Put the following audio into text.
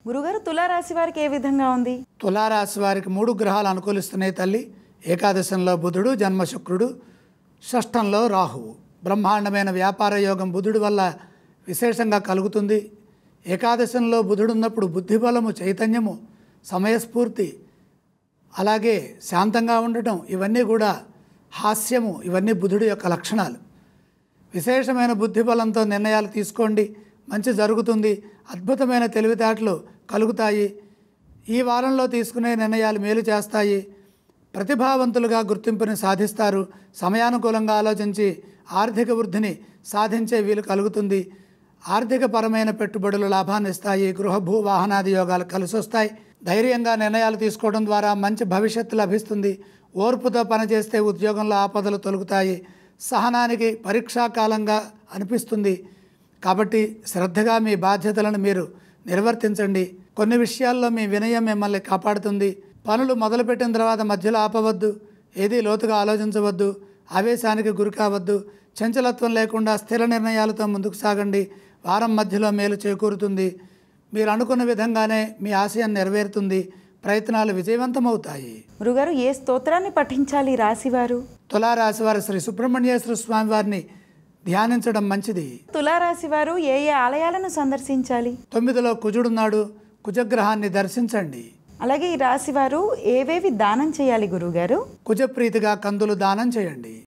గురుగారు తులారాశి వారికి ఏ విధంగా ఉంది? తులారాశి వారికి 3 గ్రహాలు అనుకూలిస్తున్నాయి తల్లి. ఏకాదశంలో బుధుడు, జన్మ శుక్రుడు, షష్ఠంలో రాహువు. బ్రహ్మాండమైన వ్యాపార యోగం బుధుడి వల్ల విశేషంగా కలుగుతుంది. ఏకాదశంలో బుధుడు ఉన్నప్పుడు బుద్ధిబలము, చైతన్యము, సమయస్ఫూర్తి, అలాగే శాంతంగా ఉండటం, ఇవన్నీ కూడా హాస్యము, ఇవన్నీ బుధుడి యొక్క లక్షణాలు. విశేషమైన బుద్ధిబలంతో నిర్ణయాలు తీసుకోండి, మంచి జరుగుతుంది. అద్భుతమైన తెలివితేటలు కలుగుతాయి. ఈ వారంలో తీసుకునే నిర్ణయాలు మేలు చేస్తాయి. ప్రతిభావంతులుగా గుర్తింపుని సాధిస్తారు. సమయానుకూలంగా ఆలోచించి ఆర్థిక వృద్ధిని సాధించే వీలు కలుగుతుంది. ఆర్థికపరమైన పెట్టుబడులు లాభాన్ని ఇస్తాయి. గృహ భూ వాహనాది యోగాలు కలిసి వస్తాయి. ధైర్యంగా నిర్ణయాలు తీసుకోవడం ద్వారా మంచి భవిష్యత్తు లభిస్తుంది. ఓర్పుతో పనిచేస్తే ఉద్యోగంలో ఆపదలు తొలగుతాయి. సహనానికి పరీక్షాకాలంగా అనిపిస్తుంది. కాబట్టి శ్రద్ధగా మీ బాధ్యతలను మీరు నిర్వర్తించండి. కొన్ని విషయాల్లో మీ వినయం మిమ్మల్ని కాపాడుతుంది. పనులు మొదలుపెట్టిన తర్వాత మధ్యలో ఆపవద్దు. ఏదీ లోతుగా ఆలోచించవద్దు. ఆవేశానికి గురి కావద్దు. చంచలత్వం లేకుండా స్థిర నిర్ణయాలతో ముందుకు సాగండి. వారం మధ్యలో మేలు చేకూరుతుంది. మీరు అనుకున్న విధంగానే మీ ఆశయం నెరవేరుతుంది. ప్రయత్నాలు విజయవంతమవుతాయి. గురుగారు, ఏ స్తోత్రాన్ని పఠించాలి రాశివారు? తులారాశి వారు శ్రీ సుబ్రహ్మణ్యేశ్వర స్వామి వారిని ధ్యానించడం మంచిది. తులారాశి వారు ఏ ఏ ఆలయాలను సందర్శించాలి? 9లో కుజుడున్నాడు. కుజగ్రహాన్ని దర్శించండి. అలాగే ఈ రాశివారు ఏవేవి దానం చేయాలి గురుగారు? కుజప్రీతిగా కందులు దానం చేయండి.